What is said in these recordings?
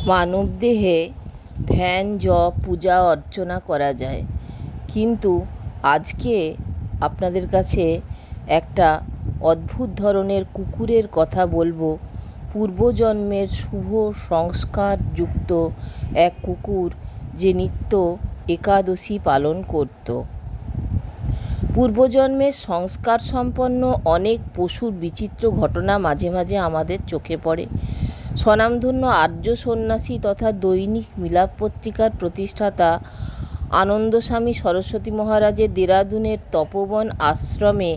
মানবদেহে ধ্যান, জপ, পূজা অর্চনা করা যায়, কিন্তু আজকে আপনাদের কাছে একটা অদ্ভুত ধরনের কুকুরের কথা বলবো। পূর্বজন্মের শুভ সংস্কারযুক্ত এক কুকুর যে নিত্য একাদশী পালন করত। পূর্বজন্মের সংস্কার সম্পন্ন অনেক পশুর বিচিত্র ঘটনা মাঝে মাঝে আমাদের চোখে পড়ে। স্বনামধন্য আর্য সন্ন্যাসী তথা দৈনিক মিলাপ পত্রিকার প্রতিষ্ঠাতা আনন্দস্বামী সরস্বতী মহারাজের দেরাদুনের তপোবন আশ্রমে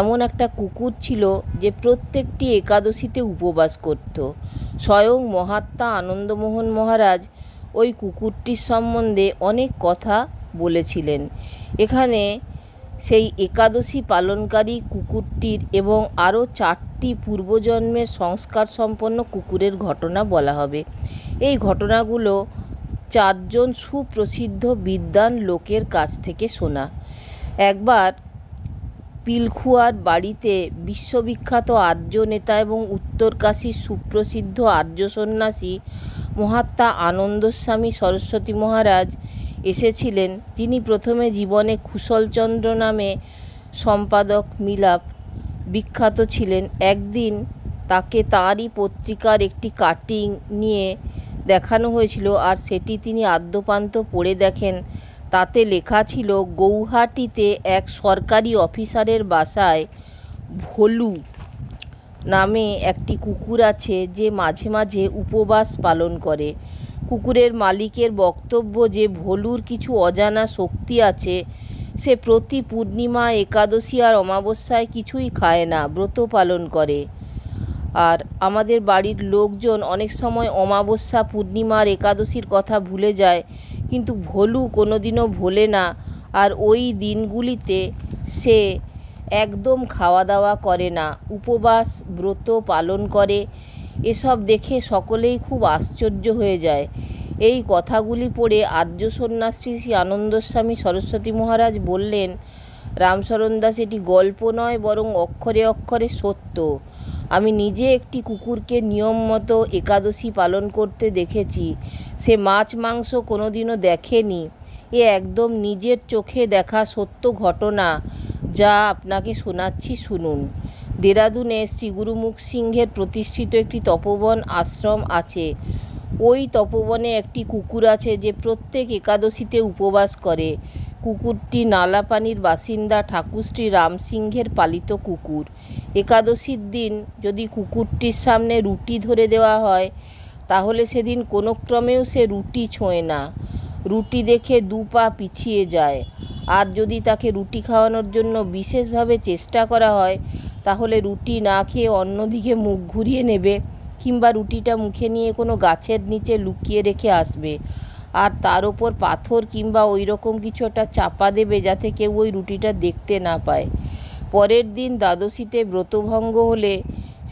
এমন একটা কুকুর ছিল যে প্রত্যেকটি একাদশীতে উপবাস করত। স্বয়ং মহাত্মা আনন্দমোহন মহারাজ ওই কুকুরটির সম্বন্ধে অনেক কথা বলেছিলেন। এখানে সেই একাদশী পালনকারী কুকুরটির এবং আরও 4টি পূর্বজন্মের সংস্কার সম্পন্ন কুকুরের ঘটনা বলা হবে। এই ঘটনাগুলো 4 জন সুপ্রসিদ্ধ বিদ্বান লোকের কাছ থেকে শোনা। একবার পিলখুয়ার বাড়িতে বিশ্ববিখ্যাত আর্য নেতা এবং উত্তরকাশীর সুপ্রসিদ্ধ আর্য সন্ন্যাসী মহাত্মা আনন্দস্বামী সরস্বতী মহারাজ এসেছিলেন, যিনি প্রথমে জীবনে কুশলচন্দ্র নামে সম্পাদক মিলাপ বিখ্যাত ছিলেন। একদিন তাকে তাঁরই পত্রিকার একটি কাটিং নিয়ে দেখানো হয়েছিল, আর সেটি তিনি আদ্যোপান্ত পড়ে দেখেন। তাতে লেখা ছিল, গৌহাটিতে এক সরকারি অফিসারের বাসায় ভোলু নামে একটি কুকুর আছে, যে মাঝে মাঝে উপবাস পালন করে। কুকুরের মালিকের বক্তব্য যে ভোলুর কিছু অজানা শক্তি আছে। সে প্রতি পূর্ণিমা, একাদশী আর অমাবস্যায় কিছুই খায় না, ব্রত পালন করে। আর আমাদের বাড়ির লোকজন অনেক সময় অমাবস্যা, পূর্ণিমা আর একাদশীর কথা ভুলে যায়, কিন্তু ভোলু কোনোদিনও ভোলে না। আর ওই দিনগুলিতে সে একদম খাওয়া দাওয়া করে না, উপবাস ব্রত পালন করে। এসব দেখে সকলেই খুব আশ্চর্য হয়ে যায়। এই কথাগুলি পড়ে আর্য সন্ন্যাসী শ্রী আনন্দস্বামী সরস্বতী মহারাজ বললেন, রামশরণ দাস, এটি গল্প নয়, বরং অক্ষরে অক্ষরে সত্য। আমি নিজে একটি কুকুরকে নিয়ম মতো একাদশী পালন করতে দেখেছি। সে মাছ মাংস কোনোদিনও দেখেনি। এ একদম নিজের চোখে দেখা সত্য ঘটনা, যা আপনাকে শোনাচ্ছি, শুনুন। দেরাদুনে শ্রী গুরুমুখ সিংহের প্রতিষ্ঠিত একটি তপোবন আশ্রম আছে। ওই তপোবনে একটি কুকুর আছে যে প্রত্যেক একাদশীতে উপবাস করে। কুকুরটি নালাপানির বাসিন্দা ঠাকুর শ্রী রাম সিংহের পালিত কুকুর। একাদশীর দিন যদি কুকুরটির সামনে রুটি ধরে দেওয়া হয়, তাহলে সেদিন কোনো ক্রমেও সে রুটি ছোঁয় না। রুটি দেখে 2 পা পিছিয়ে যায়। আর যদি তাকে রুটি খাওয়ানোর জন্য বিশেষভাবে চেষ্টা করা হয়, তাহলে রুটি না খেয়ে অন্যদিকে মুখ ঘুরিয়ে নেবে, কিংবা রুটিটা মুখে নিয়ে কোনো গাছের নিচে লুকিয়ে রেখে আসবে, আর তার ওপর পাথর কিংবা ওই রকম কিছু একটা চাপা দেবে, যাতে কেউ ওই রুটিটা দেখতে না পায়। পরের দিন দ্বাদশীতে ব্রতভঙ্গ হলে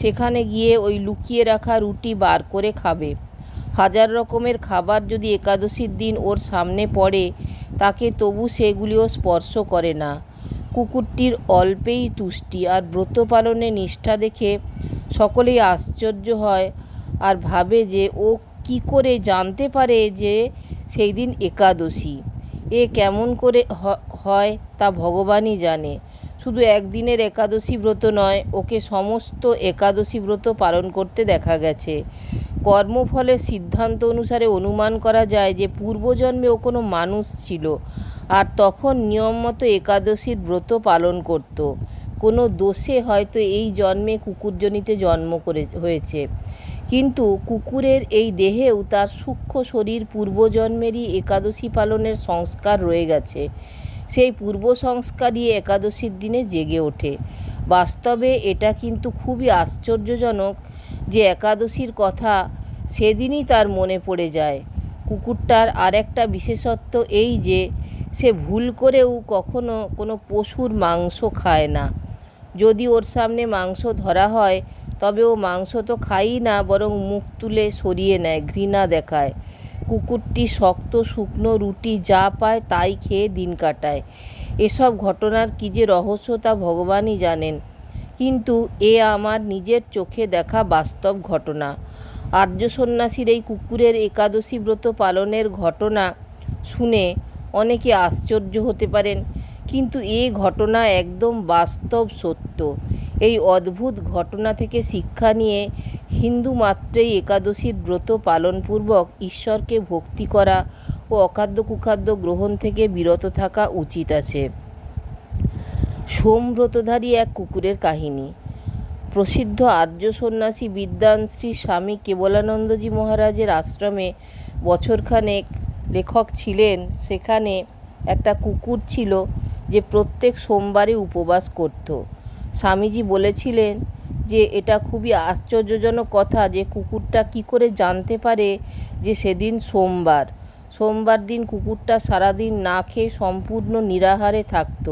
সেখানে গিয়ে ওই লুকিয়ে রাখা রুটি বার করে খাবে। 1000 রকমের খাবার যদি একাদশীর দিন ওর সামনে পড়ে, তাকে তবু সেগুলিও স্পর্শ করে না। কুকুরটির অল্পেই তুষ্টি আর ব্রত পালনে নিষ্ঠা দেখে সকলেই আশ্চর্য হয়, আর ভাবে যে ও কি করে জানতে পারে যে সেই দিন একাদশী। এ কেমন করে হয় তা ভগবানই জানে। শুধু একদিনের একাদশী ব্রত নয়, ওকে সমস্ত একাদশী ব্রত পালন করতে দেখা গেছে। কর্মফলের সিদ্ধান্ত অনুসারে অনুমান করা যায় যে পূর্বজন্মে ও কোনো মানুষ ছিল, আর তখন নিয়ম মতো একাদশীর ব্রত পালন করত। কোনো দোষে হয়তো এই জন্মে কুকুরজনিতে জন্ম হয়েছে, কিন্তু কুকুরের এই দেহেও তার সূক্ষ্ম শরীর পূর্বজন্মেরই একাদশী পালনের সংস্কার রয়ে গেছে। সেই পূর্ব সংস্কারই একাদশীর দিনে জেগে ওঠে। বাস্তবে এটা কিন্তু খুবই আশ্চর্যজনক যে একাদশীর কথা সেদিনই তার মনে পড়ে যায়। কুকুরটার আর একটা বিশেষত্ব এই যে সে ভুল করেও কখনো কোনো পশুর মাংস খায় না। যদি ওর সামনে মাংস ধরা হয়, তবে ও মাংস তো খায়ই না, বরং মুখ তুলে সরিয়ে নেয়, ঘৃণা দেখায়। কুকুরটি শক্ত শুকনো রুটি যা পায় তাই খেয়ে দিন কাটায়। এসব ঘটনার কী যে রহস্য তা ভগবানই জানেন, কিন্তু এ আমার নিজের চোখে দেখা বাস্তব ঘটনা। আর্য সন্ন্যাসীর এই কুকুরের একাদশী ব্রত পালনের ঘটনা শুনে অনেকে আশ্চর্য হতে পারেন, কিন্তু এই ঘটনা একদম বাস্তব সত্য। এই অদ্ভুত ঘটনা থেকে শিক্ষা নিয়ে হিন্দু মাত্রেই একাদশীর ব্রত পালনপূর্বক ঈশ্বরকে ভক্তি করা ও অখাদ্য কুখাদ্য গ্রহণ থেকে বিরত থাকা উচিত আছে। সোমব্রতধারী এক কুকুরের কাহিনী। প্রসিদ্ধ আর্য সন্ন্যাসী বিদ্বান শ্রী স্বামী কেবলানন্দজি মহারাজের আশ্রমে বছরখানেক লেখক ছিলেন। সেখানে একটা কুকুর ছিল যে প্রত্যেক সোমবারে উপবাস করত। স্বামীজি বলেছিলেন যে এটা খুবই আশ্চর্যজনক কথা যে কুকুরটা কি করে জানতে পারে যে সেদিন সোমবার। সোমবার দিন কুকুরটা সারাদিন না খেয়ে সম্পূর্ণ নিরাহারে থাকত।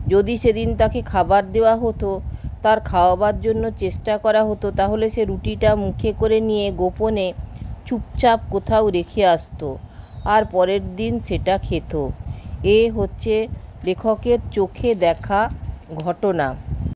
যদি সেদিন তাকে খাবার দেওয়া হতো, তার খাওয়াবার জন্য চেষ্টা করা হতো, তাহলে সে রুটিটা মুখে করে নিয়ে গোপনে চুপচাপ কোথাও রেখে আসতো আর পরের দিন সেটা খেত। এ হচ্ছে লেখকের চোখে দেখা ঘটনা।